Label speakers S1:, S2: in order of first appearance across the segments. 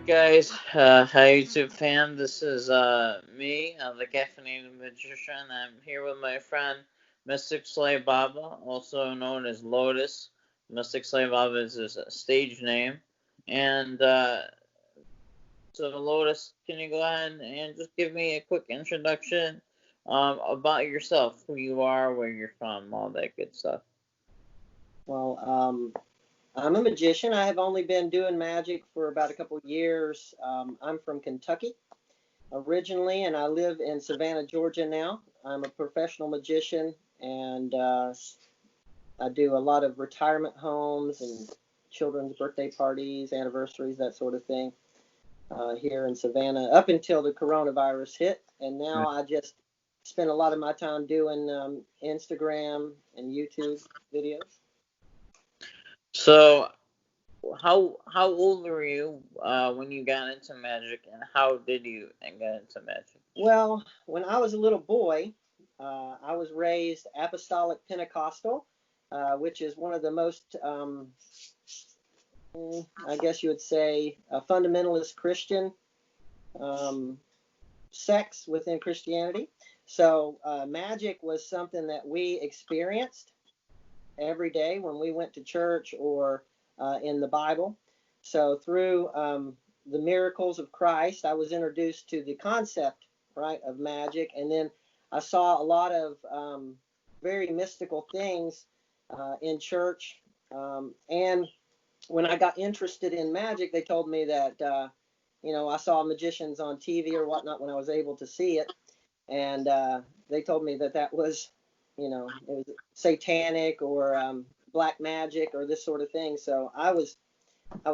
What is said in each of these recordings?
S1: Alright guys, hi YouTube fam, this is me, the Caffeinated Magician. I'm here with my friend MysticSlybaba, also known as Lotus. MysticSlybaba is his stage name. And so Lotus, can you go ahead and just give me a quick introduction about yourself, who you are, where you're from, all that good stuff.
S2: Well, I'm a magician. I have only been doing magic for about a couple of years. I'm from Kentucky originally, and I live in Savannah, Georgia now. I'm a professional magician, and I do a lot of retirement homes and children's birthday parties, anniversaries, that sort of thing here in Savannah up until the coronavirus hit. And now I just spend a lot of my time doing Instagram and YouTube videos.
S1: So, how old were you when you got into magic, and how did you get into magic?
S2: Well, when I was a little boy, I was raised Apostolic Pentecostal, which is one of the most, I guess you would say, a fundamentalist Christian sects within Christianity. So magic was something that we experienced every day when we went to church or in the Bible. So through the miracles of Christ, I was introduced to the concept, right, of magic, and then I saw a lot of very mystical things in church. And when I got interested in magic, they told me that I saw magicians on TV or whatnot when I was able to see it, and they told me that that was, it was satanic or black magic or this sort of thing. So I was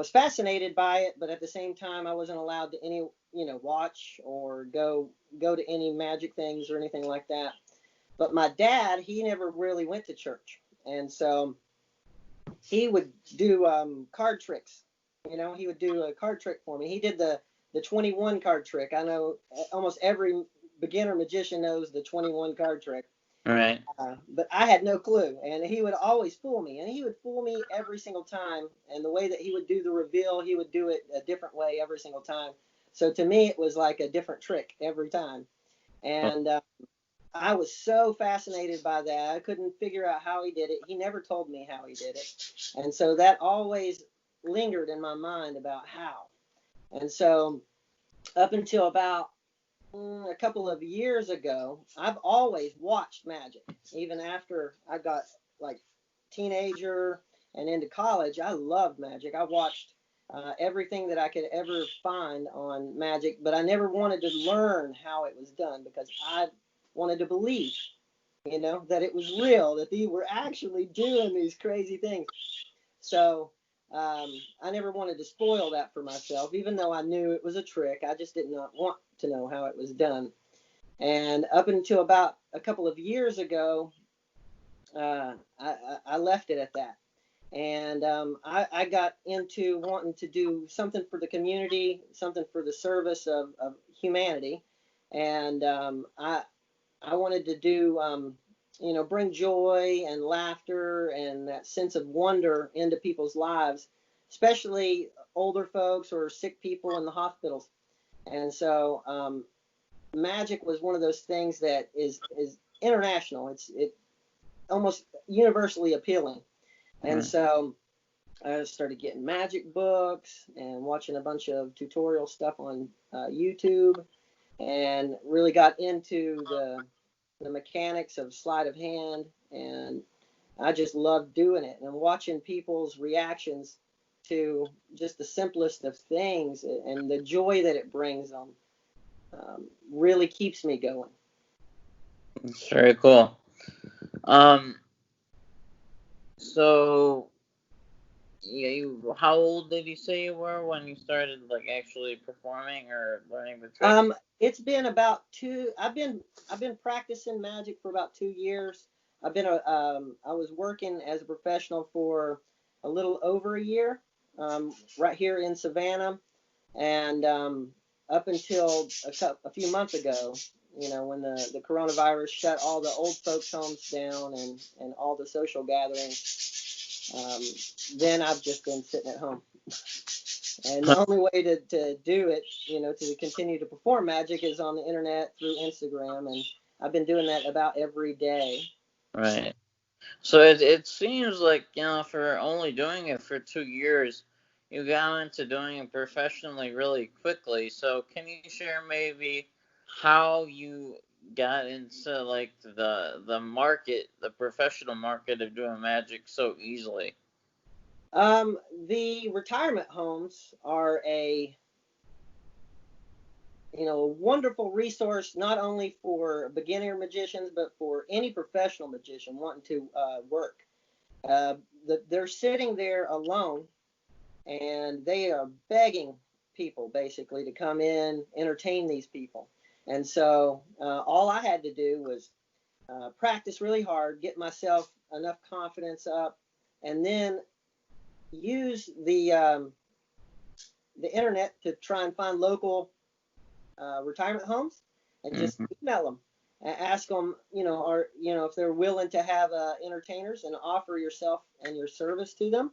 S2: fascinated by it, but at the same time, I wasn't allowed to watch or go to any magic things or anything like that. But my dad, he never really went to church, and so he would do card tricks. He would do a card trick for me. He did the 21 card trick. I know almost every beginner magician knows the 21 card trick.
S1: Right.
S2: But I had no clue, and he would always fool me, and he would fool me every single time. And the way that he would do the reveal, he would do it a different way every single time. So to me, it was like a different trick every time. And I was so fascinated by that. I couldn't figure out how he did it. He never told me how he did it. And so that always lingered in my mind about how. And so up until about a couple of years ago, I've always watched magic. Even after I got like teenager and into college, I loved magic. I watched everything that I could ever find on magic, but I never wanted to learn how it was done because I wanted to believe, that it was real, that they were actually doing these crazy things. So I never wanted to spoil that for myself, even though I knew it was a trick. I just did not want to know how it was done. And up until about a couple of years ago, I left it at that. And I got into wanting to do something for the community, something for the service of humanity. And I wanted to do, bring joy and laughter and that sense of wonder into people's lives, especially older folks or sick people in the hospitals. And so magic was one of those things that is international. It's almost universally appealing. And so I started getting magic books and watching a bunch of tutorial stuff on YouTube, and really got into the mechanics of sleight of hand, and I just loved doing it and watching people's reactions to just the simplest of things and the joy that it brings them really keeps me going.
S1: It's very cool. So yeah, how old did you say you were when you started like actually performing or learning the trick?
S2: It's been about I've been practicing magic for about 2 years. I was working as a professional for a little over a year, right here in Savannah, and up until a few months ago, when the coronavirus shut all the old folks' homes down and all the social gatherings, then I've just been sitting at home. And the only way to do it, to continue to perform magic is on the internet through Instagram. And I've been doing that about every day.
S1: Right. So it seems like, for only doing it for 2 years, you got into doing it professionally really quickly. So can you share maybe how you got into like the market, the professional market of doing magic so easily?
S2: The retirement homes are a wonderful resource not only for beginner magicians but for any professional magician wanting to work. They're sitting there alone and they are begging people basically to come in, entertain these people. And so all I had to do was practice really hard, get myself enough confidence up, and then use the internet to try and find local retirement homes and just
S1: Mm-hmm.
S2: email them and ask them, if they're willing to have entertainers and offer yourself and your service to them.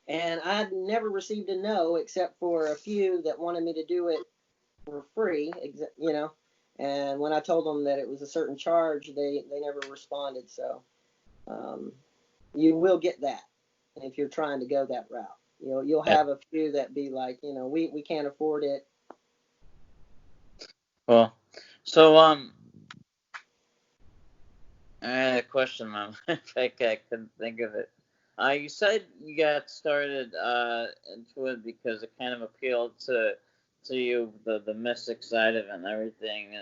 S2: And I'd never received a no except for a few that wanted me to do it for free, And when I told them that it was a certain charge, they never responded. So you will get that if you're trying to go that route. You'll
S1: Yeah.
S2: have a few that be like, we can't afford it.
S1: Cool. So I had a question, Mom. If I couldn't think of it. You said you got started into it because it kind of appealed to you, the mystic side of it and everything,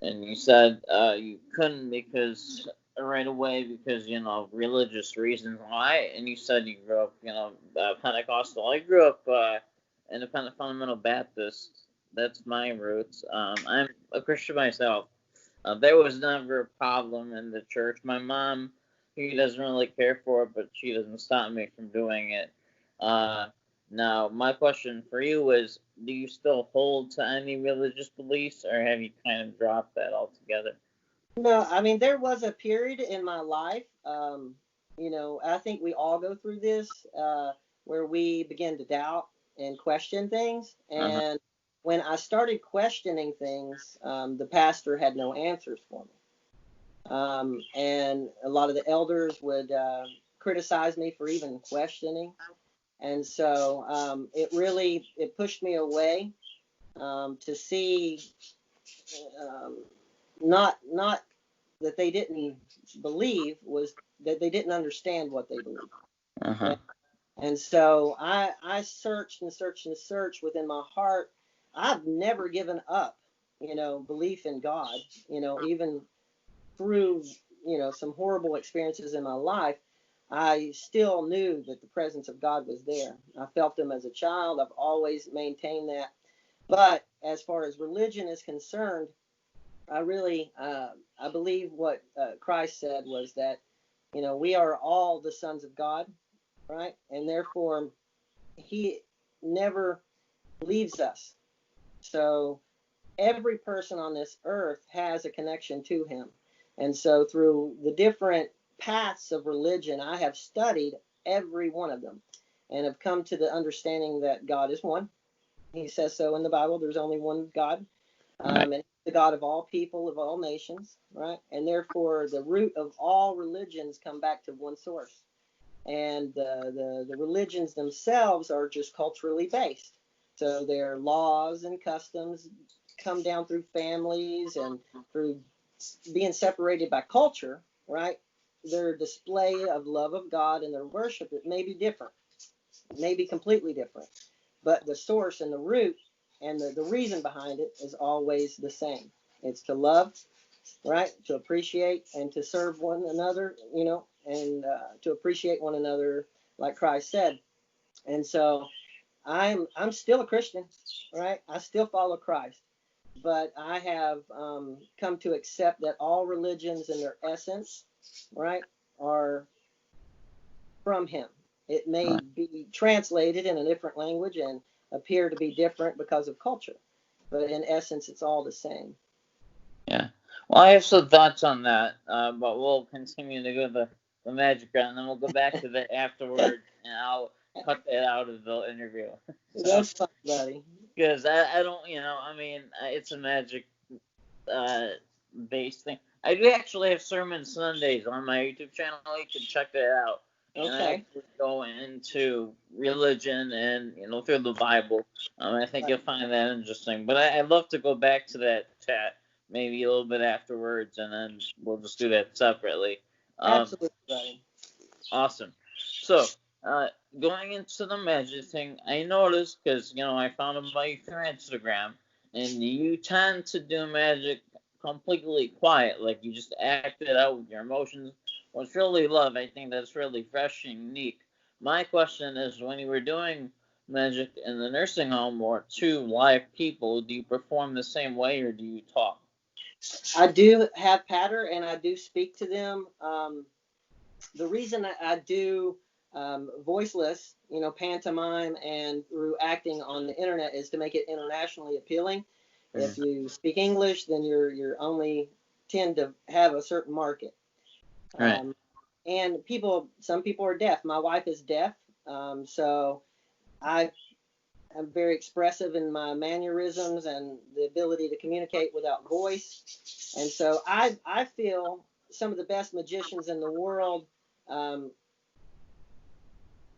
S1: and you said you couldn't because right away because religious reasons why, and you said you grew up Pentecostal. I grew up independent fundamental Baptist. That's my roots. I'm a Christian myself. There was never a problem in the church. My mom, she doesn't really care for it, but she doesn't stop me from doing it. Uh, Now, my question for you is, do you still hold to any religious beliefs, or have you kind of dropped that altogether?
S2: No, I mean, there was a period in my life, I think we all go through this, where we begin to doubt and question things.
S1: Uh-huh.
S2: And when I started questioning things, the pastor had no answers for me. And a lot of the elders would criticize me for even questioning. And so it pushed me away to see um, not that they didn't believe, was that they didn't understand what they believed.
S1: Uh-huh.
S2: And, and so I searched and searched and searched within my heart. I've never given up, belief in God, even through, some horrible experiences in my life. I still knew that the presence of God was there. I felt him as a child. I've always maintained that. But as far as religion is concerned, I really, I believe what Christ said was that, we are all the sons of God, right? And therefore, he never leaves us. So every person on this earth has a connection to him. And so through the different paths of religion, I have studied every one of them and have come to the understanding that God is one. He says so in the Bible. There's only one God.
S1: Right.
S2: And the God of all people, of all nations, right? And therefore, the root of all religions come back to one source. And the religions themselves are just culturally based. So their laws and customs come down through families and through being separated by culture, right? Their display of love of God and their worship, it may be different, it may be completely different, but the source and the root and the reason behind it is always the same. It's to love, right? To appreciate and to serve one another, and to appreciate one another, like Christ said. And so I'm still a Christian, right? I still follow Christ, but I have come to accept that all religions in their essence, right, are from Him. It may
S1: Right.
S2: be translated in a different language and appear to be different because of culture, but in essence, it's all the same.
S1: Yeah. Well, I have some thoughts on that, but we'll continue to go the magic round, and then we'll go back to the afterward, and cut that out of the interview. So,
S2: That's fun, buddy.
S1: because I don't, I mean, it's a magic uh, based thing. I do actually have sermon Sundays on my YouTube channel. You can check that out. And I
S2: Okay.
S1: actually go into religion and through the Bible. I think you'll find that interesting. But I'd love to go back to that chat maybe a little bit afterwards, and then we'll just do that separately.
S2: Absolutely, buddy.
S1: Awesome. So, uh, going into the magic thing, I noticed because I found about you through Instagram, and you tend to do magic completely quiet, like you just act it out with your emotions, which really love. I think that's really fresh and unique. My question is, when you were doing magic in the nursing home or to live people, do you perform the same way or do you talk?
S2: I do have patter and I do speak to them. The reason I do voiceless, pantomime and through acting on the internet is to make it internationally appealing. If you speak English, then you're only tend to have a certain market.
S1: Right.
S2: And some people are deaf. My wife is deaf, so I'm very expressive in my mannerisms and the ability to communicate without voice. And so I feel some of the best magicians in the world um,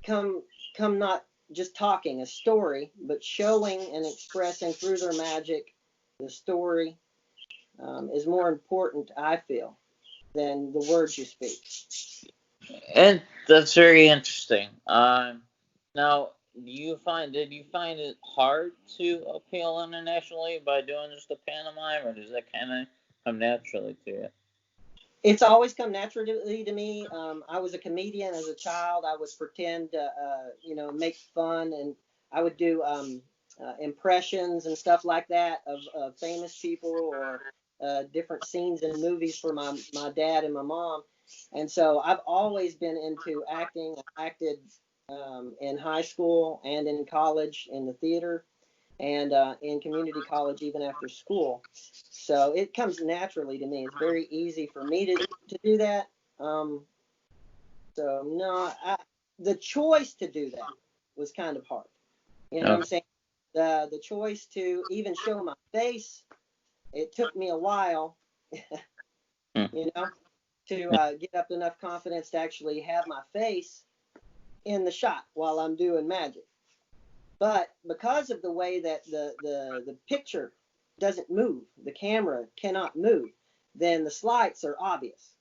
S2: come not just talking a story, but showing and expressing through their magic the story is more important, I feel, than the words you speak.
S1: And that's very interesting. Now, did you find it hard to appeal internationally by doing just a pantomime, or does that kind of come naturally to you?
S2: It's always come naturally to me. I was a comedian as a child. I would pretend to, make fun, and I would do impressions and stuff like that of famous people or different scenes in movies for my dad and my mom. And so I've always been into acting. I acted in high school and in college in the theater and in community college even after school. So it comes naturally to me. It's very easy for me to do that. Um, so no, the choice to do that was kind of hard. You know what I'm
S1: Okay.
S2: saying? The choice to even show my face, it took me a while,
S1: Hmm.
S2: to get up enough confidence to actually have my face in the shot while I'm doing magic. But because of the way that the picture doesn't move, the camera cannot move, then the slides are obvious.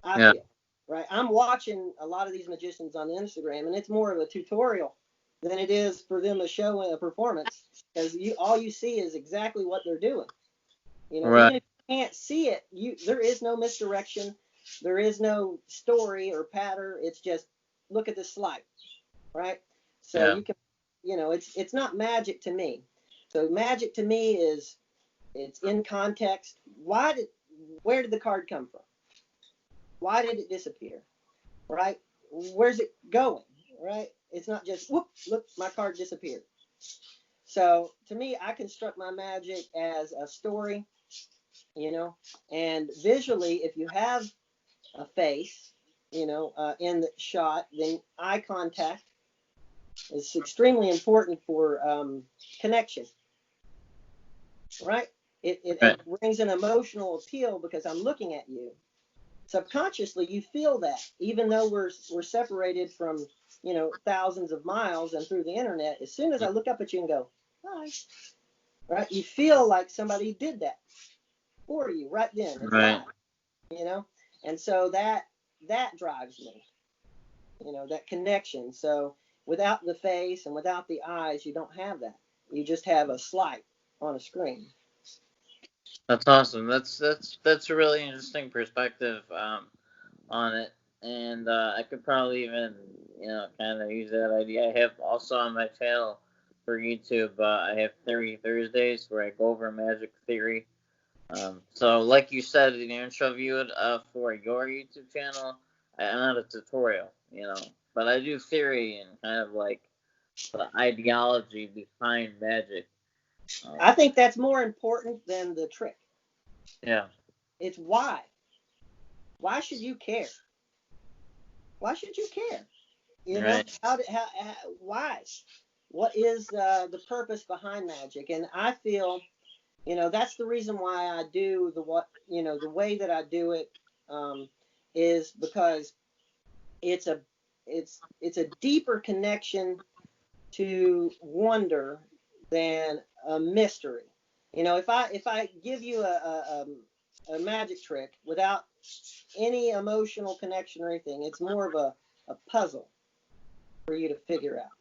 S2: I
S1: Yeah.
S2: feel, right? I'm watching a lot of these magicians on Instagram, and it's more of a tutorial than it is for them to show a performance, because all you see is exactly what they're doing.
S1: Right.
S2: Even if you can't see it, there is no misdirection, there is no story or pattern. It's just look at the slide, right? So
S1: Yeah.
S2: you can, it's not magic to me. So magic to me is it's in context. Where did the card come from? Why did it disappear? Right? Where's it going? Right? It's not just whoop, look, my card disappeared. So to me, I construct my magic as a story, and visually, if you have a face, in the shot, then eye contact is extremely important for connection, right?
S1: Right.
S2: It brings an emotional appeal because I'm looking at you. Subconsciously, you feel that, even though we're separated from thousands of miles and through the internet. As soon as I look up at you and go, hi, right? You feel like somebody did that for you right then. It's
S1: Right.
S2: live, and so that drives me, that connection. So without the face and without the eyes, you don't have that. You just have a slide on a screen.
S1: That's awesome. That's a really interesting perspective on it, and I could probably even kind of use that idea. I have also on my channel for YouTube. I have Theory Thursdays where I go over magic theory. So like you said in your intro, for your YouTube channel, I'm not a tutorial, but I do theory and kind of like the ideology behind magic.
S2: I think that's more important than the trick.
S1: Yeah.
S2: It's why. Why should you care? Why should you care? You know,
S1: Right.
S2: why? What is the purpose behind magic? And I feel, that's the reason why I do the way that I do it, is because it's a it's a deeper connection to wonder than a mystery. If I give you a magic trick without any emotional connection or anything, it's more of a puzzle for you to figure out,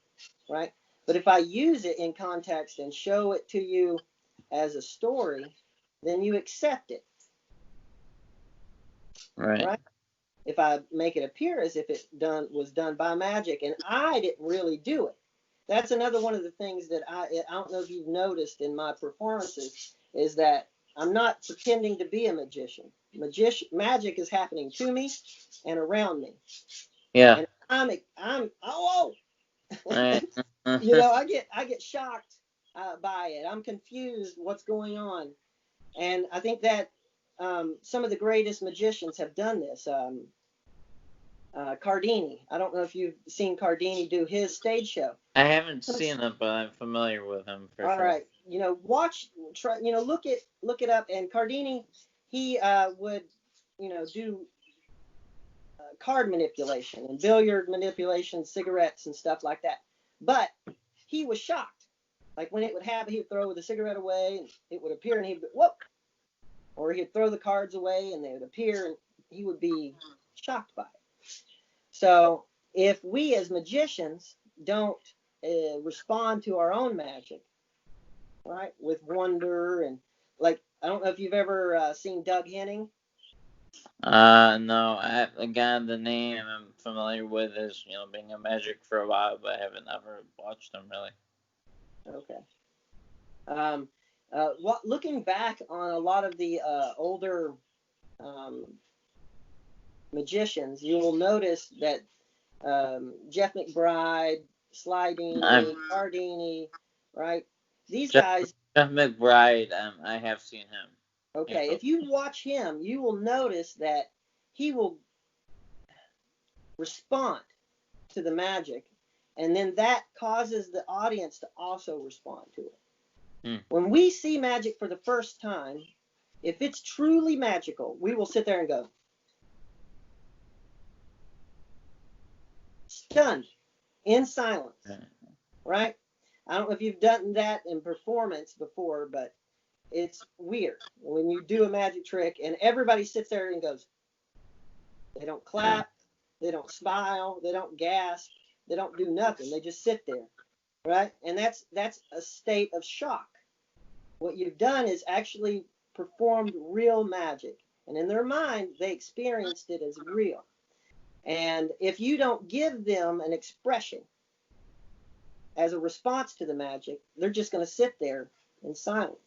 S2: right? But if I use it in context and show it to you as a story, then you accept it,
S1: Right.
S2: right? If I make it appear as if it was done by magic and I didn't really do it. That's another one of the things that I don't know if you've noticed in my performances is that I'm not pretending to be a magician. Magic is happening to me and around me,
S1: Yeah.
S2: and I'm oh,
S1: Right.
S2: I get shocked by it. I'm confused. What's going on? And I think that some of the greatest magicians have done this. Cardini. I don't know if you've seen Cardini do his stage show.
S1: I haven't seen it, but I'm familiar with him for
S2: All
S1: sure.
S2: right, try, look it up. And Cardini, he would, do card manipulation and billiard manipulation, cigarettes and stuff like that. But he was shocked. Like when it would happen, he'd throw the cigarette away and it would appear, and he'd go, whoop, or he'd throw the cards away and they would appear, and he would be shocked by it. So if we as magicians don't respond to our own magic, right, with wonder and like, I don't know if you've ever seen Doug Henning.
S1: No. Again, the name I'm familiar with is being a magic for a while, but I haven't ever watched him really.
S2: Okay. Looking back on a lot of the older um, magicians, you will notice that Jeff McBride,
S1: I'm
S2: Slydini, Cardini, right? These
S1: Jeff,
S2: guys,
S1: Jeff McBride. I have seen him.
S2: okay,
S1: Yeah.
S2: if you watch him, you will notice that he will respond to the magic, and then that causes the audience to also respond to it. When we see magic for the first time, if it's truly magical, we will sit there and go, stunned, in silence, right? I don't know if you've done that in performance before, but it's weird when you do a magic trick and everybody sits there and goes, they don't clap, they don't smile, they don't gasp, they don't do nothing. They just sit there, right? And that's a state of shock. What you've done is actually performed real magic, and in their mind, they experienced it as real. And if you don't give them an expression as a response to the magic, they're just going to sit there in silence.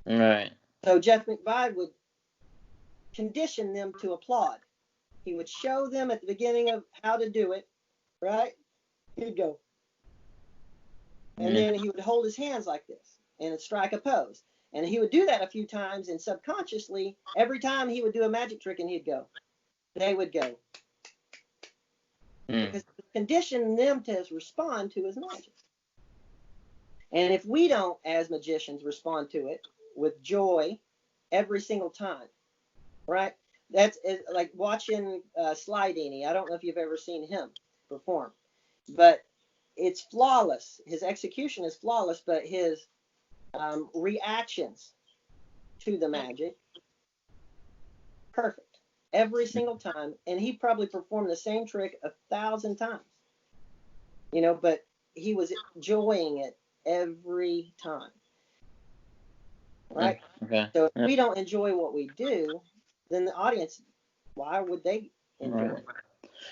S1: Right.
S2: So Jeff McBride would condition them to applaud. He would show them at the beginning of how to do it, right? He'd go. And then he would hold his hands like this and strike a pose. And he would do that a few times, and subconsciously, every time he would do a magic trick and he'd go, they would go. Because he conditioned them to respond to his magic. And if we don't, as magicians, respond to it with joy every single time, right? That's like watching Slydini. I don't know if you've ever seen him perform, but it's flawless. His execution is flawless, but his reactions to the magic, perfect every single time. And he probably performed the same trick 1,000 times, but he was enjoying it every time, right?
S1: Okay.
S2: So if we don't enjoy what we do, then the audience, why would they enjoy it?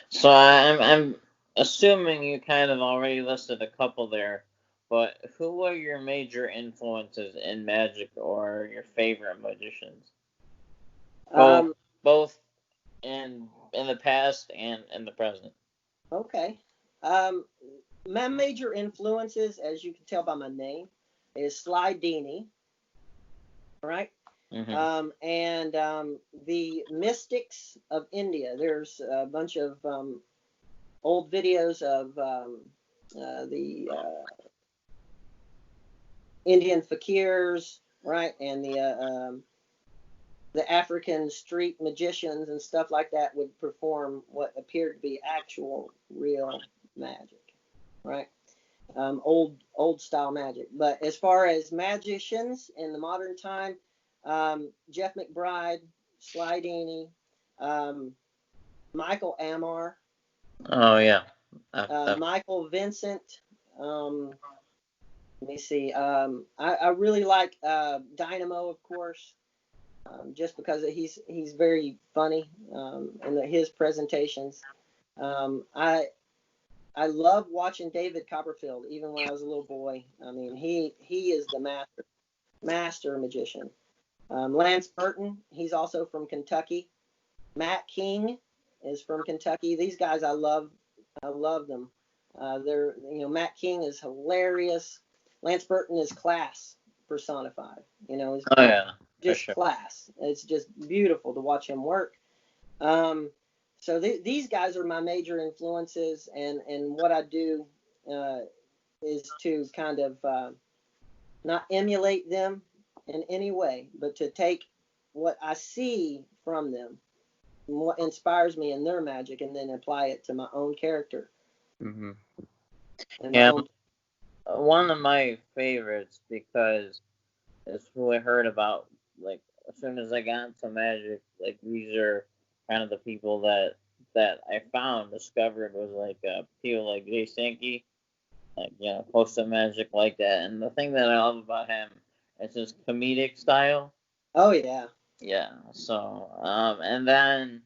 S1: So I'm assuming you kind of already listed a couple there, but who are your major influences in magic or your favorite magicians? Both in the past and in the present.
S2: Okay. My major influences, as you can tell by my name, is Slydini, right? And the mystics of India. There's a bunch of old videos of the Indian fakirs, right, and the African street magicians and stuff like that would perform what appeared to be actual, real magic, right? Old style magic. But as far as magicians in the modern time, Jeff McBride, Sly Deeney, Michael Amar,
S1: Oh yeah.
S2: Michael Vincent. Let me see. I really like Dynamo, of course, just because he's very funny in his presentations. I love watching David Copperfield, even when I was a little boy. I mean, he is the master magician. Lance Burton, he's also from Kentucky. Matt King is from Kentucky. These guys, I love them. Matt King is hilarious. Lance Burton is class personified. Is
S1: Oh yeah, for
S2: just
S1: sure.
S2: class. It's just beautiful to watch him work. So these guys are my major influences, and what I do is to kind of not emulate them in any way, but to take what I see from them, what inspires me in their magic, and then apply it to my own character
S1: Hmm.
S2: and my
S1: Yeah,
S2: own.
S1: one of my favorites because it's who I heard about. Like as soon as I got into magic, like these are kind of the people that I found discovered was like people like Jay Sankey, like post magic like that. And the thing that I love about him is his comedic style.
S2: Oh yeah.
S1: Yeah. So and then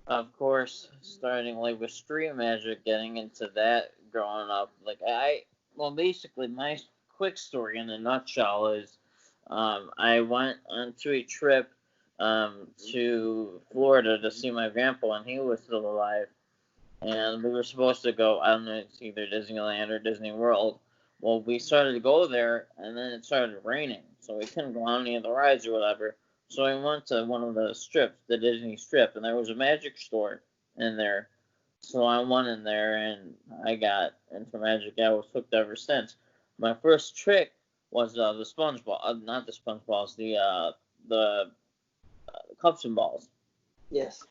S1: of course starting like with street magic, getting into that growing up, like well basically my quick story in a nutshell is I went onto a trip to Florida to see my grandpa and he was still alive, and we were supposed to go, I don't know, it's either Disneyland or Disney World. Well, we started to go there, and then it started raining, so we couldn't go on any of the rides or whatever. So we went to one of the strips, the Disney strip, and there was a magic store in there. So I went in there, and I got into magic. I was hooked ever since. My first trick was the SpongeBob, not the SpongeBobs, the cups and balls.
S2: Yes.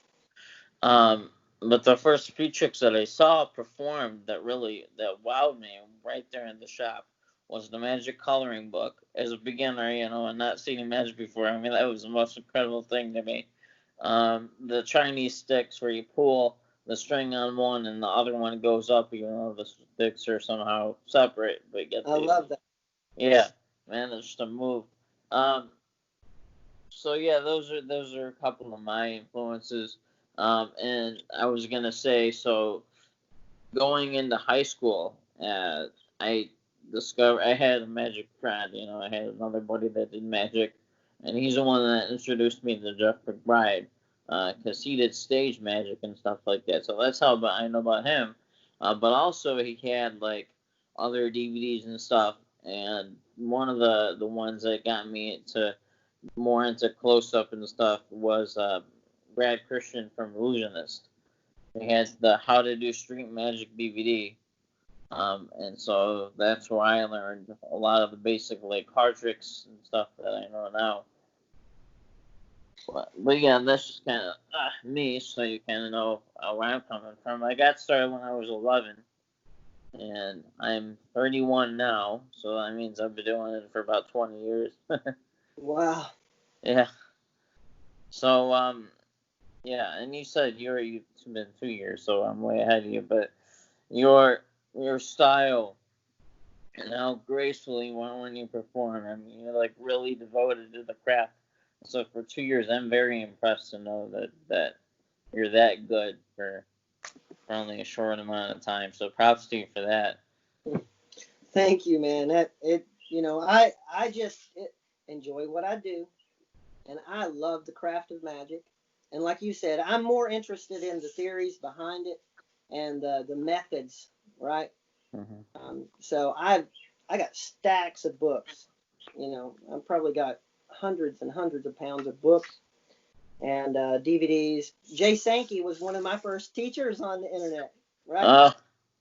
S1: Um, but the first few tricks that I saw performed that wowed me right there in the shop was the magic coloring book. As a beginner, and not seeing magic before, I mean that was the most incredible thing to me. The Chinese sticks where you pull the string on one and the other one goes up, even though the sticks are somehow separate, but you get
S2: I
S1: the
S2: love that.
S1: yeah, man, it's just a move. Um, so yeah, those are a couple of my influences. And I was gonna say, so going into high school, I discovered I had a magic friend. I had another buddy that did magic, and he's the one that introduced me to Jeff McBride, because he did stage magic and stuff like that. So that's how I know about him. But also he had like other DVDs and stuff, and one of the ones that got me to more into close up and stuff was Brad Christian from Illusionist. He has the How to Do Street Magic DVD, and so that's where I learned a lot of the basic like card tricks and stuff that I know now. But yeah, that's just kind of me, so you kind of know where I'm coming from. I got started when I was 11, and I'm 31 now, so that means I've been doing it for about 20 years.
S2: Wow.
S1: Yeah. So yeah, and you said you've been 2 years, so I'm way ahead of you. But your style and how gracefully when you perform, I mean, you're like really devoted to the craft. So for 2 years, I'm very impressed to know that you're that good for only a short amount of time. So props to you for that.
S2: Thank you, man. I just enjoy what I do, and I love the craft of magic. And like you said, I'm more interested in the theories behind it and the methods, right?
S1: Hmm.
S2: So I got stacks of books. I've probably got hundreds and hundreds of pounds of books and DVDs. Jay Sankey was one of my first teachers on the internet. right?
S1: Oh,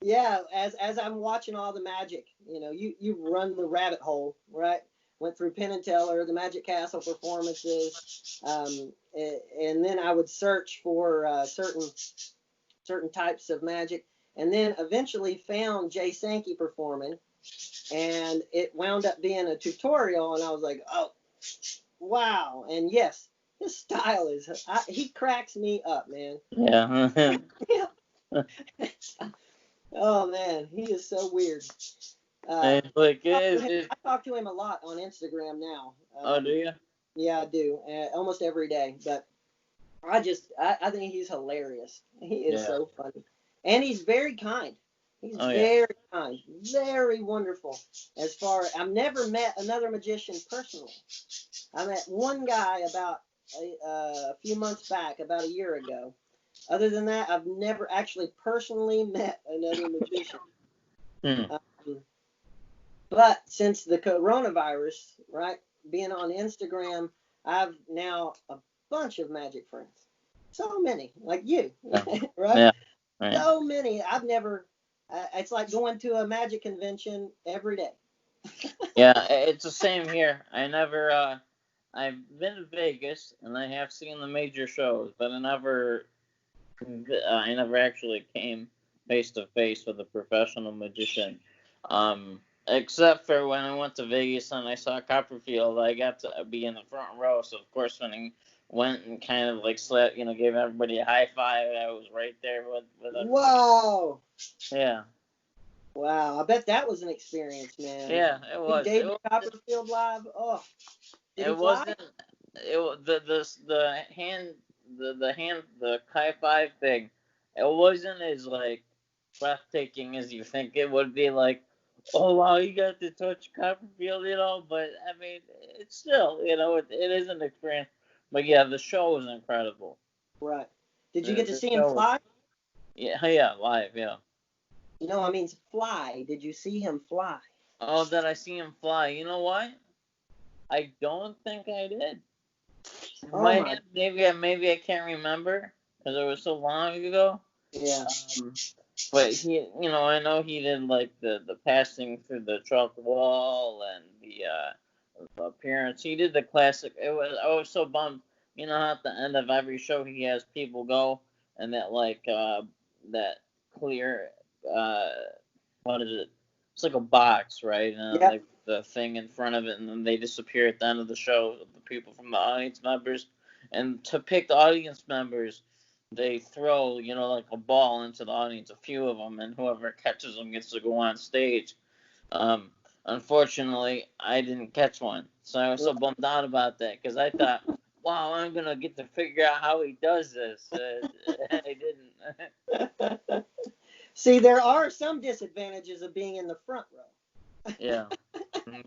S2: Yeah, as I'm watching all the magic, you run the rabbit hole, right? Went through Penn and Teller, the Magic Castle performances, and then I would search for certain types of magic, and then eventually found Jay Sankey performing, and it wound up being a tutorial, and I was like, oh, wow. And yes, his style he cracks me up, man.
S1: yeah.
S2: Oh man, he is so weird.
S1: It's like,
S2: I talk to him a lot on Instagram now.
S1: oh, do you?
S2: Yeah, I do, almost every day. But I think he's hilarious. He is
S1: Yeah.
S2: so funny, and he's very kind. He's
S1: Oh, yeah.
S2: very kind, very wonderful. I've never met another magician personally. I met one guy about a few months back, about a year ago. Other than that, I've never actually personally met another magician.
S1: Hmm.
S2: Um, but since the coronavirus, right, being on Instagram, I've now a bunch of magic friends. So many, like you,
S1: Yeah.
S2: right?
S1: Yeah. Right.
S2: So many. I've never. It's like going to a magic convention every day.
S1: Yeah, it's the same here. I've been to Vegas and I have seen the major shows, but I never actually came face to face with a professional magician. Except for when I went to Vegas and I saw Copperfield, I got to be in the front row. So of course, when he went and kind of like slept, gave everybody a high five, I was right there with everybody.
S2: Wow.
S1: Yeah.
S2: Wow. I bet that was an experience, man.
S1: Yeah, it
S2: See
S1: was.
S2: David Copperfield live. Oh, did he
S1: It
S2: fly?
S1: wasn't. The high five thing. It wasn't as like breathtaking as you think it would be. Like, oh wow, you got to touch Copperfield, But I mean, it's still, it is an experience. But yeah, the show was incredible.
S2: Right. Did you get to
S1: The
S2: see him
S1: show was,
S2: fly?
S1: yeah, live, yeah.
S2: No, I mean fly. Did you see him fly?
S1: Oh, did I see him fly? You know what? I don't think I did.
S2: Oh
S1: Might
S2: my.
S1: have, maybe I can't remember because it was so long ago.
S2: Yeah.
S1: But I know he did like the passing through the chalk wall and the appearance. He did the classic. I was so bummed. You know how at the end of every show he has people go and that clear uh what is it? It's like a box, right? And
S2: Yep.
S1: like the thing in front of it, and then they disappear at the end of the show. The people from the audience members, and to pick the audience members, they throw like a ball into the audience, a few of them, and whoever catches them gets to go on stage. Um, Unfortunately, I didn't catch one, so I was so bummed out about that because I thought, wow, I'm gonna get to figure out how he does this. I didn't.
S2: See, there are some disadvantages of being in the front row.
S1: Yeah.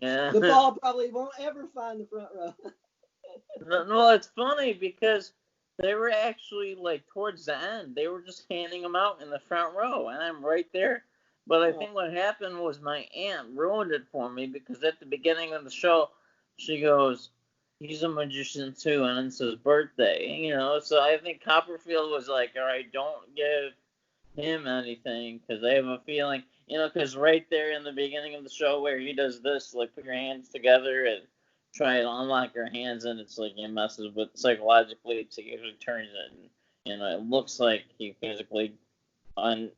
S1: Yeah.
S2: The ball probably won't ever find the front row.
S1: No, it's funny because they were actually like towards the end. They were just handing them out in the front row, and I'm right there. But I
S2: Oh,
S1: think what happened was my aunt ruined it for me because at the beginning of the show, she goes, "He's a magician too, and it's his birthday." So I think Copperfield was like, "All right, don't give him anything because I have a feeling, because right there in the beginning of the show where he does this, like put your hands together and try to unlock your hands, and it's like it messes with psychologically, it usually turns it, and it looks like he physically un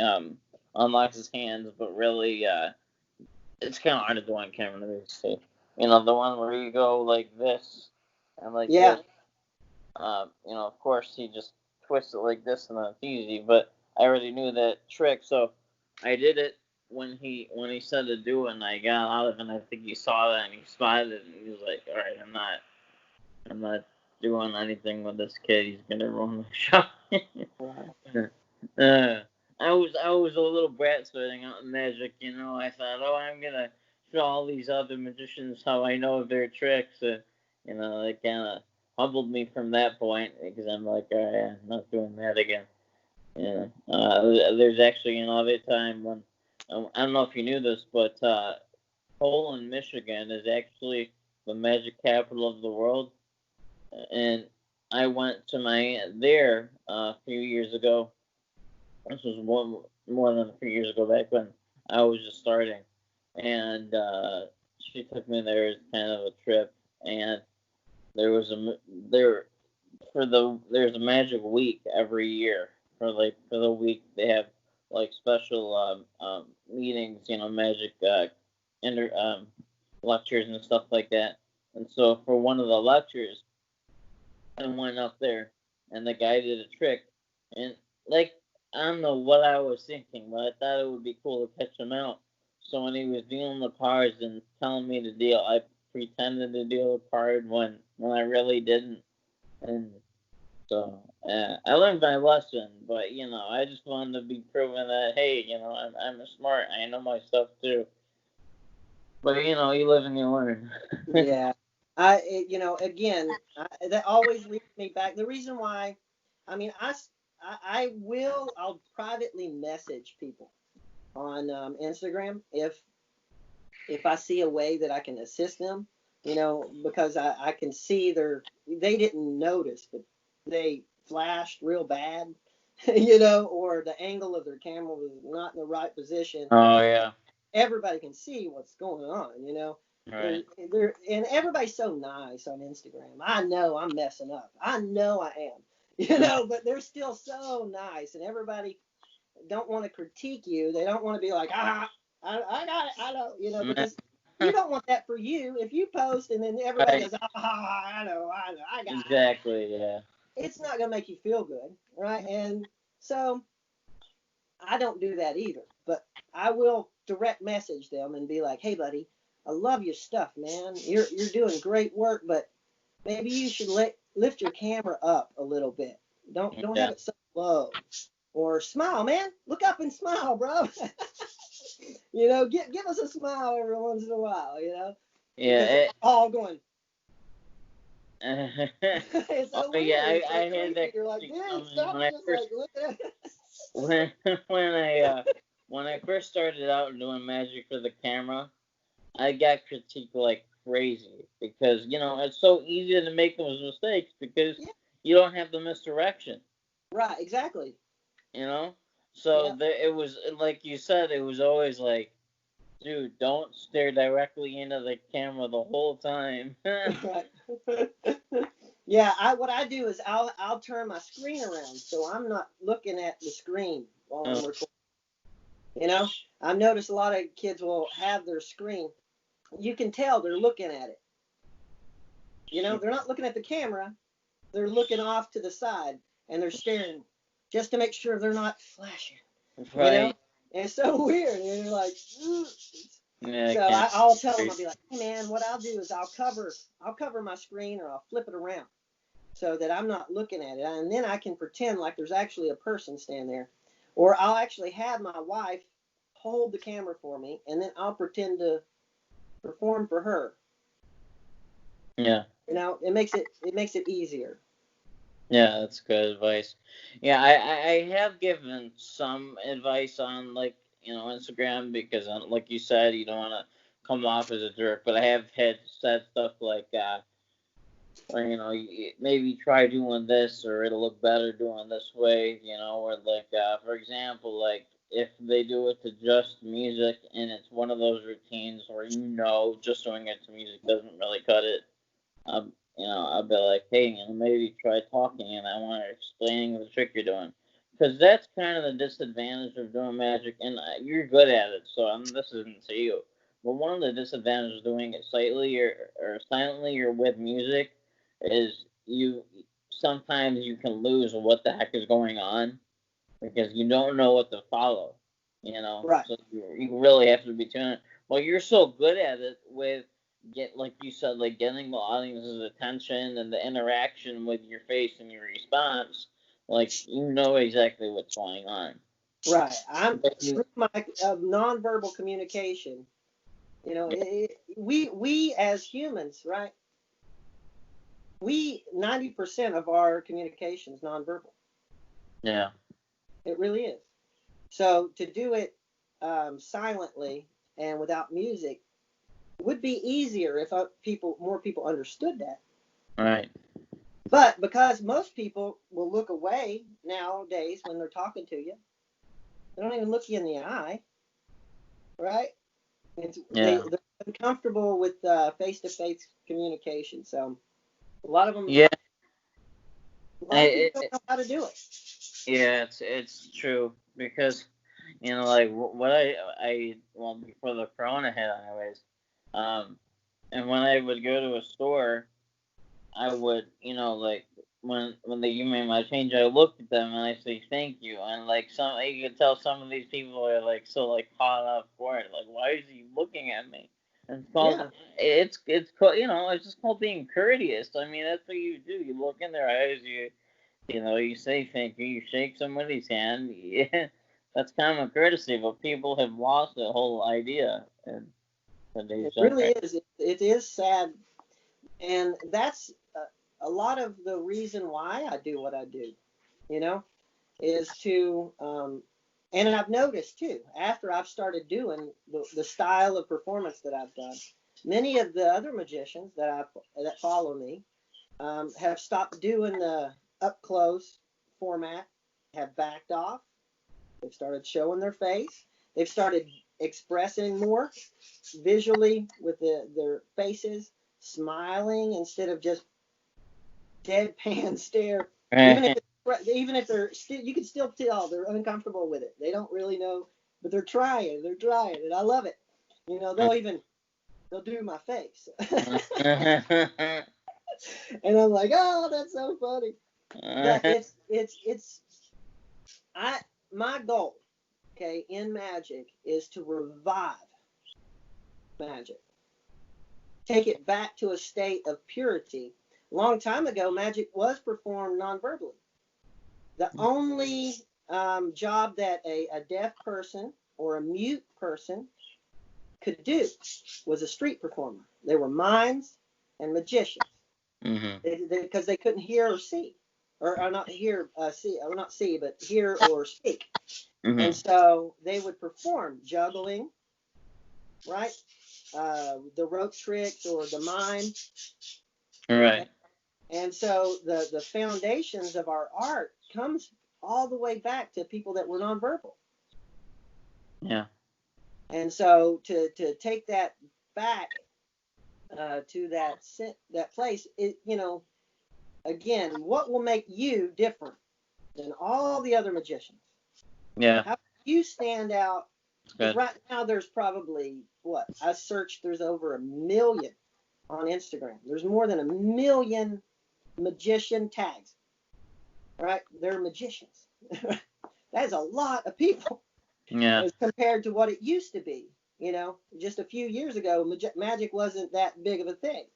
S1: um unlocks his hands, but really it's kind of hard to do on camera to see. The one where you go like this and like
S2: yeah.
S1: this. Of course he just twists it like this and then it's easy, but I already knew that trick, so I did it when he said to do it, and I got out of it, and I think he saw that and he spotted it, and he was like, all right, I'm not doing anything with this kid. He's gonna ruin the show. uh, I was a little brat starting out in magic, I thought, oh, I'm gonna show all these other magicians how I know their tricks, and they kind of humbled me from that point because I'm like, all right, I'm not doing that again. There's actually another time when I don't know if you knew this, but Poland, Michigan is actually the magic capital of the world, and I went to there a few years ago, This was more than a few years ago, back when I was just starting, and she took me there as kind of a trip, and there was a there there's a magic week every year. For the week they have like special meetings, magic inter lectures and stuff like that. And so for one of the lectures, I went up there, and the guy did a trick, and like I don't know what I was thinking, but I thought it would be cool to catch him out. So when he was dealing the cards and telling me to deal, I pretended to deal a card when I really didn't, and so I learned my lesson. But I just wanted to be proven that hey, I'm smart. I know my stuff too. But you live and you learn.
S2: Yeah. Again, that always leads me back. The reason why, I mean, I'll privately message people on Instagram if I see a way that I can assist them, because I can see they didn't notice, but they flashed real bad, or the angle of their camera was not in the right position.
S1: Oh yeah.
S2: Everybody can see what's going on.
S1: Right.
S2: And everybody's so nice on Instagram. I know I'm messing up. I know I am, but they're still so nice, and everybody don't want to critique you. They don't want to be like, I got it. I know, because you don't want that for you. If you post and then everybody
S1: Right.
S2: goes, I know, I got it.
S1: Exactly. Yeah.
S2: It's not going to make you feel good, right? And so I don't do that either. But I will direct message them and be like, hey, buddy, I love your stuff, man. You're doing great work, but maybe you should lift your camera up a little bit. Don't have
S1: Yeah.
S2: it so low. Or smile, man. Look up and smile, bro. Give us a smile every once in a while, because
S1: Yeah.
S2: we're all going. It's
S1: Oh
S2: so weird.
S1: yeah,
S2: It's so
S1: I had
S2: creepy.
S1: that
S2: You're like,
S1: critique
S2: dude,
S1: coming
S2: stop
S1: when I
S2: just
S1: first
S2: like look at it.
S1: when when I first started out doing magic for the camera. I got critiqued like crazy because it's so easy to make those mistakes because
S2: Yeah,
S1: you don't have the misdirection.
S2: right, exactly.
S1: You know, so
S2: Yeah,
S1: it was like you said. It was always like, dude, don't stare directly into the camera the whole time.
S2: right. Yeah, what I do is I'll turn my screen around so I'm not looking at the screen while I'm
S1: Oh,
S2: recording. I've noticed a lot of kids will have their screen. You can tell they're looking at it. They're not looking at the camera. They're looking off to the side and they're staring just to make sure they're not flashing. You know,
S1: right.
S2: and it's so weird. And you're like, ugh.
S1: Yeah, I
S2: So
S1: can't.
S2: I'll tell them, I'll be like, hey man, what I'll do is I'll cover my screen or I'll flip it around so that I'm not looking at it, and then I can pretend like there's actually a person standing there, or I'll actually have my wife hold the camera for me, and then I'll pretend to perform for her.
S1: Yeah.
S2: It makes it easier.
S1: Yeah, that's good advice. Yeah, I have given some advice on like Instagram because like you said you don't want to come off as a jerk, but I have had said stuff like or maybe try doing this or it'll look better doing this way, or like for example like if they do it to just music and it's one of those routines where just doing it to music doesn't really cut it. I'll be like, hey, maybe try talking, and I want to explaining the trick you're doing, because that's kind of the disadvantage of doing magic, and you're good at it, so this isn't to you. But one of the disadvantages of doing it silently or with music is you sometimes you can lose what the heck is going on because you don't know what to follow.
S2: Right.
S1: So you really have to be tuned. Well, you're so good at it with like you said, like getting the audience's attention and the interaction with your face and your response. Like you know exactly what's going on.
S2: Right. I'm
S1: But you,
S2: through my nonverbal communication. We as humans, right? We 90% of our communication is nonverbal.
S1: yeah,
S2: It really is. So to do it silently and without music would be easier if more people understood that.
S1: right,
S2: But because most people will look away nowadays when they're talking to you, They don't even look you in the eye, right?
S1: Yeah.
S2: They're uncomfortable with face-to-face communication. So a lot of them,
S1: Yeah.
S2: a lot of people
S1: I,
S2: don't know how to do it.
S1: Yeah, it's true because like what I well before the corona hit, anyways. Um, and when I would go to a store, I would like when they give me my change, I look at them and I say thank you, and like some you can tell some of these people are like so like caught up for it, like why is he looking at me? And it's
S2: Yeah,
S1: called it's called it's just called being courteous. I mean that's what you do. You look in their eyes, you say thank you, you shake somebody's hand. Yeah, that's common courtesy, but people have lost the whole idea in today's
S2: it really
S1: generation.
S2: is. It is sad, and that's a lot of the reason why I do what I do. You know, is to and I've noticed too after I've started doing the style of performance that I've done, many of the other magicians that follow me have stopped doing the up close format, have backed off. They've started showing their face. They've started expressing more visually with their faces, smiling instead of just deadpan stare. Even if
S1: Right.
S2: even if they're still, you can still tell they're uncomfortable with it. They don't really know, but they're trying. They're trying, and I love it. They'll do my face, and I'm like, oh, that's so funny. But it's I my goal, okay, in magic is to revive magic, take it back to a state of purity. A long time ago, magic was performed non-verbally. The only job that a deaf person or a mute person could do was a street performer. They were mimes and magicians
S1: Mhm.
S2: because they couldn't hear or see, or not hear, see, or not see, but hear or speak. And
S1: Mhm.
S2: so they would perform juggling, right? The rope tricks or the mime.
S1: Right.
S2: And so the foundations of our art comes all the way back to people that were nonverbal.
S1: Yeah.
S2: And so to take that back to that place, again, what will make you different than all the other magicians?
S1: Yeah.
S2: How you stand out?
S1: It's
S2: Because
S1: good.
S2: right now there's probably what I searched. There's over 1 million on Instagram. There's more than 1 million magician tags. Right? They're magicians. That is a lot of people
S1: Yeah.
S2: as compared to what it used to be. Just a few years ago, magic wasn't that big of a thing.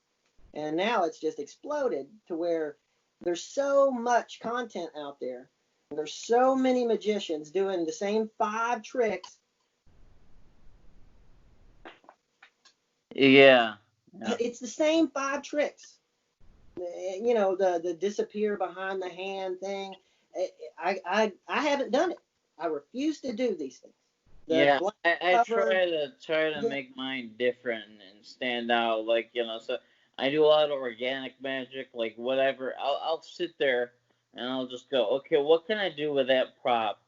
S2: And now it's just exploded to where there's so much content out there. And there's so many magicians doing the same 5 tricks.
S1: Yeah. Yeah.
S2: It's the same 5 tricks. The disappear behind the hand thing. I haven't done it. I refuse to do these things. The
S1: Yeah.
S2: black
S1: I
S2: cover.
S1: try to
S2: Yeah,
S1: make mine different and stand out. Like so I do a lot of organic magic. Like whatever. I'll sit there and I'll just go. Okay, what can I do with that prop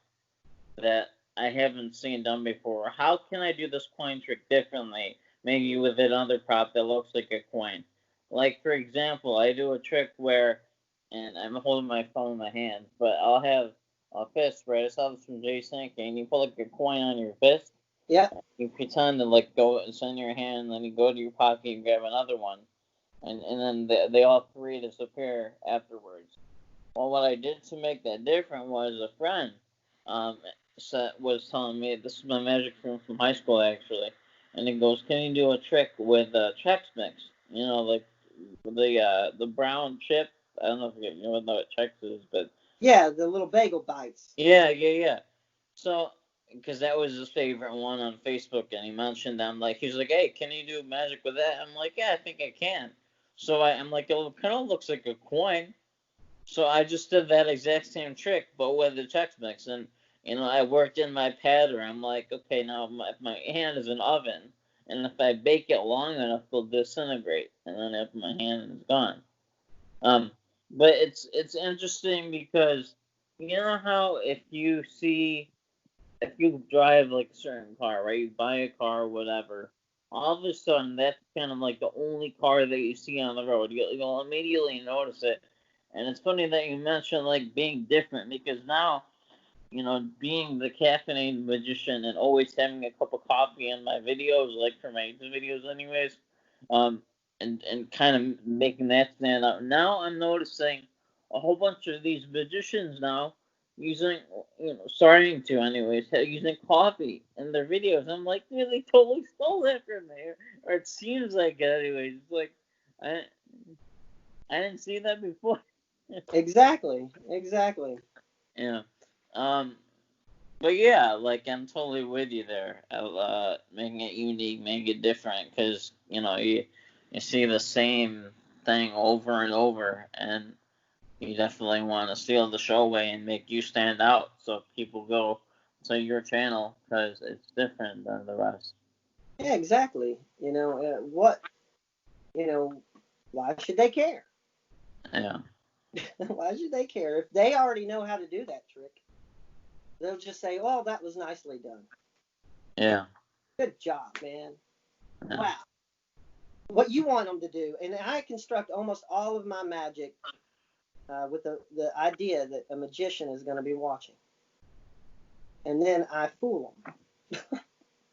S1: that I haven't seen done before? How can I do this coin trick differently? Maybe with another prop that looks like a coin. Like for example, I do a trick where, and I'm holding my phone in my hand, but I'll have a fist. Right, I saw this from Jay Sankey, and you put like a coin on your fist.
S2: yeah,
S1: You pretend to like go, it's in your hand, and then you go to your pocket and grab another one, and then they all three disappear afterwards. Well, what I did to make that different was a friend um, was telling me, this is my magic friend from high school actually, and he goes, "Can you do a trick with Chex Mix? Like the brown chip. I don't know if you know what Chex is, but
S2: yeah. The little bagel bites.
S1: yeah. So, because that was his favorite one on Facebook, and he mentioned them. Like, he's like, "Hey, can you do magic with that?" I'm like, "Yeah, I think I can." So I'm like, "It kind of looks like a coin." So I just did that exact same trick, but with the Chex Mix, and I worked in my pattern. I'm like, okay, now my hand is an oven, and if I bake it long enough, it'll disintegrate, and then if my hand is gone. Um, but it's interesting because you know how if you see if you drive like a certain car, right? You buy a car, whatever. All of a sudden, that's kind of like the only car that you see on the road. You'll immediately notice it. And it's funny that you mentioned like being different because now, being the caffeinated magician and always having a cup of coffee in my videos, like for my YouTube videos, anyways, um, and kind of making that stand out. Now I'm noticing a whole bunch of these magicians now using, starting to, anyways, using coffee in their videos. I'm like, yeah, they totally stole that from me, or it seems like it, anyways. It's like I I didn't see that before.
S2: Exactly. Exactly.
S1: Yeah. Um, But yeah, like I'm totally with you there. Making it unique, making it different, because you see the same thing over and over, and you definitely want to steal the show away and make you stand out, so people go to your channel because it's different than the rest.
S2: Yeah, exactly. You know, why should they care?
S1: Yeah.
S2: Why should they care if they already know how to do that trick? They'll just say, "Oh, that was nicely done.
S1: Yeah.
S2: Good job, man.
S1: Yeah.
S2: Wow." What you want them to do, and I construct almost all of my magic with the idea that a magician is going to be watching, and then I fool them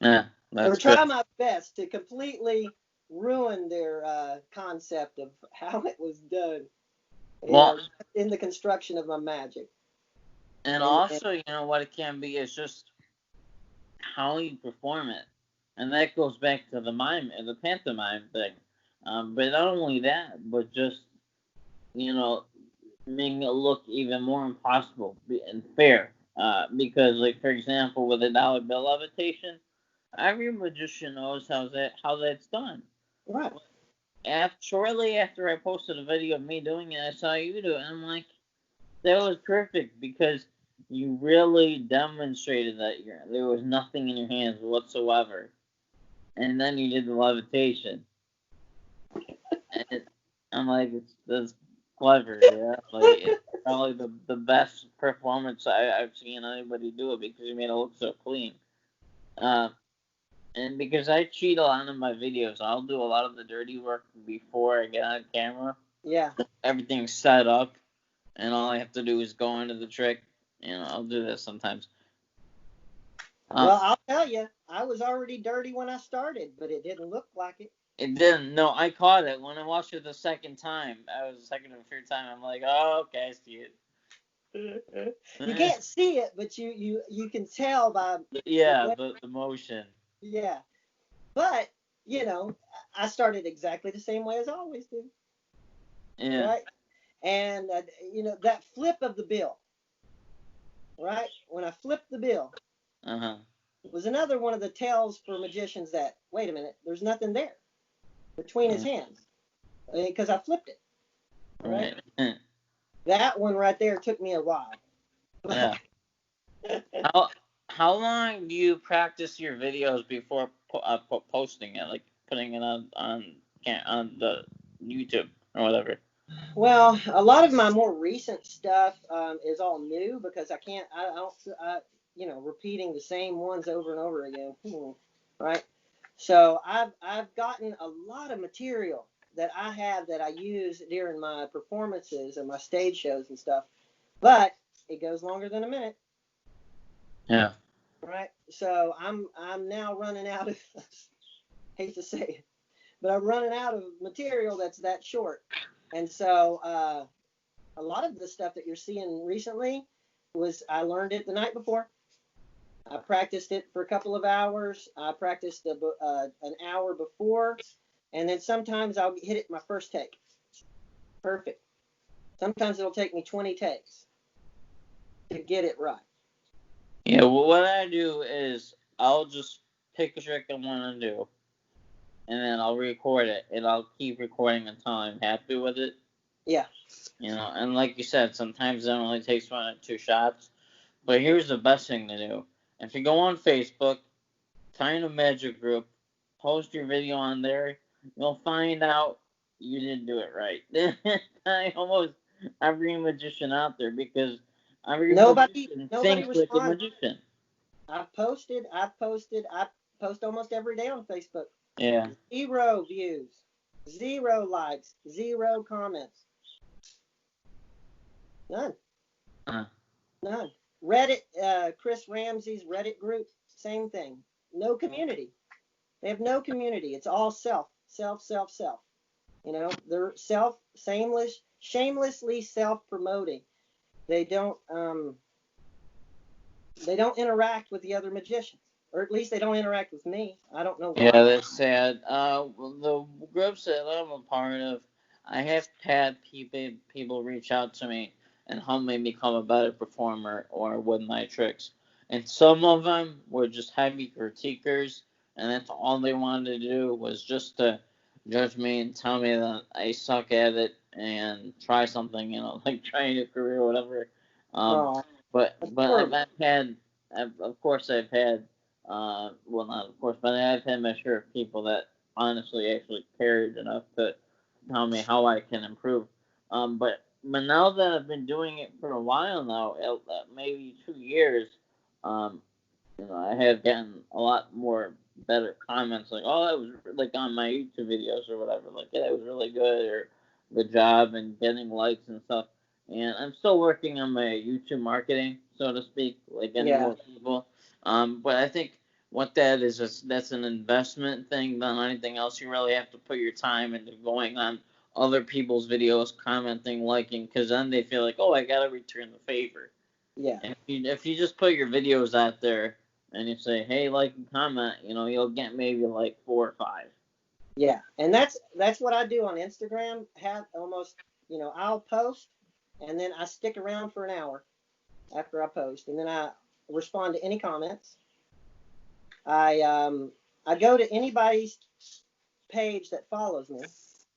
S1: Yeah.
S2: or
S1: That's good.
S2: try my best to completely ruin their concept of how it was done.
S1: Well,
S2: In the construction of my magic.
S1: and
S2: And
S1: also, what it can be is just how you perform it, and that goes back to the mime and the pantomime thing. But not only that, but just you know making it look even more impossible and fair. Because, like for example, with a dollar bill levitation, every magician knows how that's done.
S2: right,
S1: Shortly after I posted a video of me doing it, I saw you do it, and I'm like, that was perfect because you really demonstrated that there was nothing in your hands whatsoever, and then you did the levitation, and I'm like, that's clever, yeah. Like it's probably the best performance I've seen anybody do it because you made it look so clean. Uh, and because I cheat a lot in my videos, I'll do a lot of the dirty work before I get on camera.
S2: yeah.
S1: Everything's set up, and all I have to do is go into the trick. I'll do this sometimes. Uh,
S2: Well, I'll tell you, I was already dirty when I started, but it didn't look like it.
S1: it didn't. No, I caught it when I watched it the second time. I was the second or third time. I'm like, oh, okay, I see it.
S2: You can't see it, but you can tell by the
S1: Yeah,
S2: way.
S1: the motion.
S2: Yeah, but you know, I started exactly the same way as I always do,
S1: Yeah.
S2: right? And that flip of the bill, right? When I flipped the bill,
S1: Uh huh.
S2: was another one of the tells for magicians that wait a minute, there's nothing there between his hands because I flipped it, right?
S1: Right.
S2: That one right there took me a while.
S1: Yeah. How how long do you practice your videos before posting it, like putting it on the YouTube or whatever?
S2: Well, a lot of my more recent stuff is all new because I don't, repeating the same ones over and over again, right? So I've gotten a lot of material that I have that I use during my performances and my stage shows and stuff, but it goes longer than a minute,
S1: Yeah.
S2: right? So I'm now running out of hate to say it, but I'm running out of material that's that short, and so a lot of the stuff that you're seeing recently was I learned it the night before. I practiced it for a couple of hours. I practiced an hour before, and then sometimes I'll hit it my first take. Perfect. Sometimes it'll take me 20 takes to get it right.
S1: Yeah. Well, what I do is I'll just pick a trick I want to do, and then I'll record it, and I'll keep recording until I'm happy with it.
S2: Yeah.
S1: And like you said, sometimes it only takes 1 or 2 shots. But here's the best thing to do. If you go on Facebook, find a magic group, post your video on there, you'll find out you didn't do it right. I almost every magician out there because every
S2: Nobody
S1: magician
S2: nobody
S1: thinks like a
S2: responded.
S1: magician.
S2: I post almost every day on Facebook.
S1: Yeah.
S2: 0 views, 0 likes, 0 comments. None.
S1: Uh,
S2: None. Reddit, Chris Ramsey's Reddit group, same thing. No community. They have no community. It's all self. You know, they're shamelessly self-promoting. They don't interact with the other magicians, or at least they don't interact with me. I don't know
S1: yeah,
S2: why.
S1: that's sad. The groups that I'm a part of, I have had people reach out to me and help me become a better performer or with my tricks. And some of them were just heavy critiquers, and that's all they wanted to do was just to judge me and tell me that I suck at it and try something, like trying a career or whatever. Um,
S2: Oh,
S1: but
S2: that's
S1: but
S2: horrible.
S1: of course I've had well, not of course, but I've had my share of people that honestly actually cared enough to tell me how I can improve. But now that I've been doing it for a while now, maybe 2 years, um, I have gotten a lot more better comments like, "Oh, that was like on my YouTube videos or whatever, like, yeah, that was really good," or "good job," and getting likes and stuff. And I'm still working on my YouTube marketing, so to speak, like getting
S2: Yeah,
S1: more people. But I think what that is that's an investment thing than anything else. You really have to put your time into going on other people's videos, commenting, liking, because then they feel like, "Oh, I gotta return the favor."
S2: yeah,
S1: If you just put your videos out there and you say, hey, like and comment, you'll get maybe like 4 or 5.
S2: yeah. And that's what I do on Instagram. Have almost, I'll post, and then I stick around for an hour after I post, and then I respond to any comments. I go to anybody's page that follows me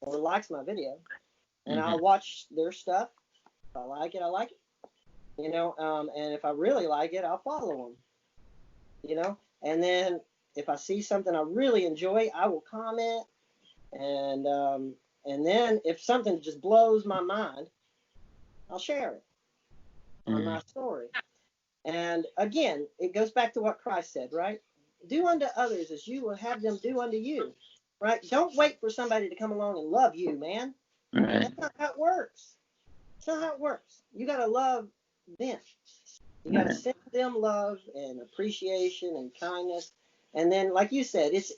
S2: or likes my video, and
S1: Mm-hmm.
S2: I'll watch their stuff. If I like it, I like it. And if I really like it, I'll follow them. And then if I see something I really enjoy, I will comment. And then if something just blows my mind, I'll share it on
S1: Mm-hmm.
S2: my story. And again, it goes back to what Christ said, right? Do unto others as you will have them do unto you, right? Don't wait for somebody to come along and love you, man.
S1: Right.
S2: That's not how it works. It's not how it works. You got to love them. You got to
S1: Right.
S2: send them love and appreciation and kindness. And then, like you said, it's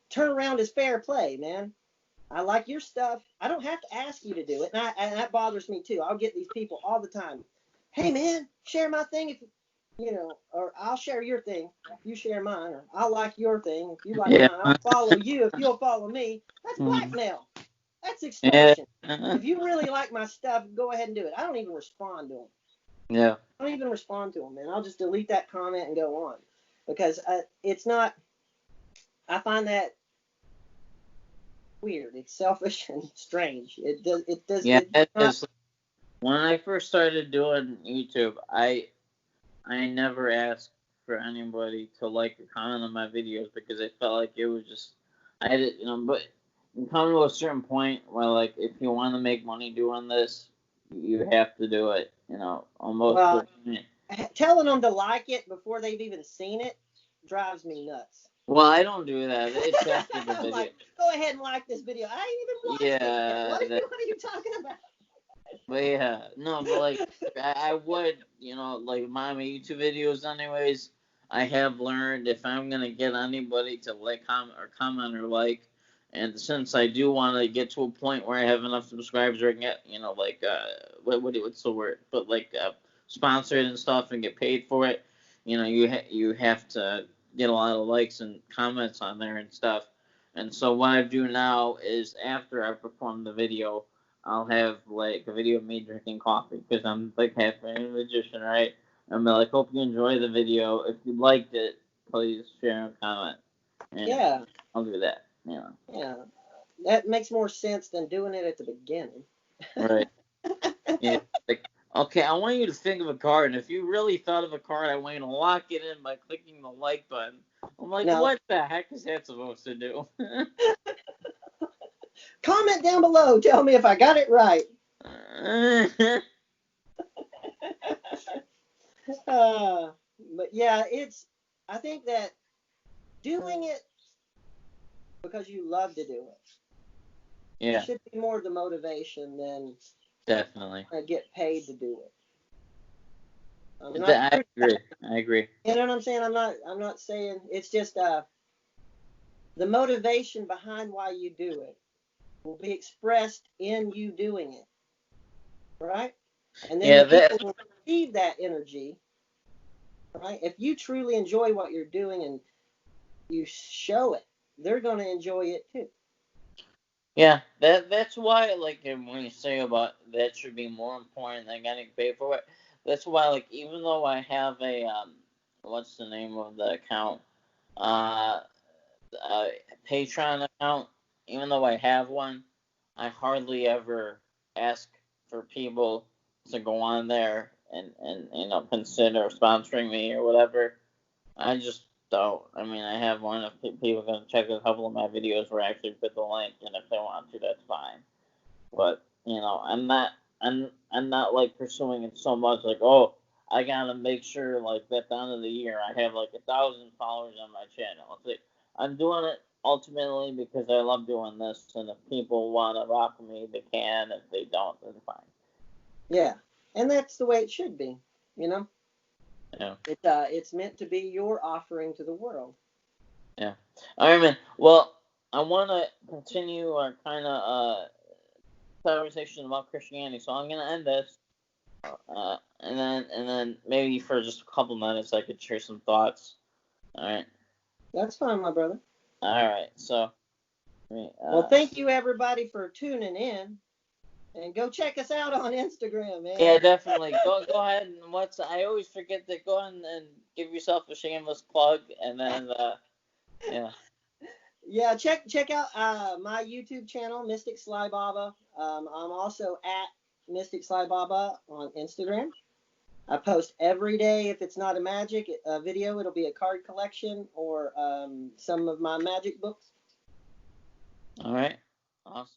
S2: turnaround is fair play, man. I like your stuff. I don't have to ask you to do it, and that bothers me too. I'll get these people all the time. Hey, man, share my thing if or I'll share your thing if you share mine, or I'll like your thing if you like
S1: Yeah.
S2: mine. I'll follow you if you'll follow me. That's
S1: Mm-hmm.
S2: blackmail. That's
S1: Yeah.
S2: extortion. If you really like my stuff, go ahead and do it. I don't even respond to them.
S1: Yeah.
S2: I don't even respond to them, man. I'll just delete that comment and go on because it's not. I find that weird. It's selfish and strange. It does. It does.
S1: Yeah.
S2: It does
S1: That
S2: not.
S1: is, when I first started doing YouTube, I never asked for anybody to like or comment on my videos because I felt like it was just I had it, but you come to a certain point where like if you want to make money doing this, you have to do it, almost to
S2: Well,
S1: the point.
S2: telling them to like it before they've even seen it drives me nuts.
S1: Well, I don't do that. It's after the
S2: I'm
S1: video.
S2: like, go ahead and like this video. I ain't even watched it yet.
S1: Yeah,
S2: What are you talking about?
S1: but yeah, no, but like I would, like my YouTube videos anyways. I have learned if I'm gonna get anybody to like comment or like, and since I do want to get to a point where I have enough subscribers, or I can get, like what's the word? But like sponsored and stuff and get paid for it. You have to get a lot of likes and comments on there and stuff. And so what I do now is after I perform the video, I'll have like a video of me drinking coffee because I'm like half a magician, right? I'm like, hope you enjoy the video. If you liked it, please share and comment, and
S2: Yeah,
S1: I'll do that.
S2: yeah. That makes more sense than doing it at the beginning.
S1: Right. Yeah. Like, okay, I want you to think of a card, and if you really thought of a card, I want you to lock it in by clicking the like button. I'm like,
S2: Now,
S1: what the heck is that supposed to do?
S2: comment down below. Tell me if I got it right. Uh, But yeah, I think that doing it because you love to do it
S1: Yeah,
S2: should be more the motivation than
S1: definitely.
S2: get paid to do it. I'm not
S1: I agree. I agree.
S2: You know what I'm saying? I'm not saying it's just the motivation behind why you do it will be expressed in you doing it, right? And then
S1: Yeah,
S2: the
S1: that.
S2: people will receive that energy, right? If you truly enjoy what you're doing and you show it, they're going to enjoy it too.
S1: Yeah, that's why like when you say about that should be more important than getting paid for it. That's why like even though I have a what's the name of the account? Uh, uh Patreon account. Even though I have one, I hardly ever ask for people to go on there and consider sponsoring me or whatever. I just don't. I mean, I have one if people can check a couple of my videos where I actually put the link, and if they want to, that's fine. But I'm not like pursuing it so much. Like, oh, I gotta make sure like at the end of the year I have like 1,000 followers on my channel. It's like I'm doing it ultimately because I love doing this, and if people want to rock with me, they can. If they don't, then fine.
S2: Yeah, and that's the way it should be. You know,
S1: Yeah,
S2: it's meant to be your offering to the world.
S1: yeah. All right, man. Well, I want to continue our kind of conversation about Christianity. So I'm gonna end this, and then maybe for just a couple minutes I could share some thoughts. All right,
S2: That's fine, my brother.
S1: all right. So,
S2: Well, thank you everybody for tuning in, and go check us out on Instagram,
S1: yeah,
S2: man.
S1: definitely go ahead and I always forget to go ahead and give yourself a shameless plug, and then yeah.
S2: Yeah, check out my YouTube channel, MysticSlybaba. I'm also at MysticSlybaba on Instagram. I post every day. If it's not a magic video, it'll be a card collection or some of my magic books.
S1: All right, awesome.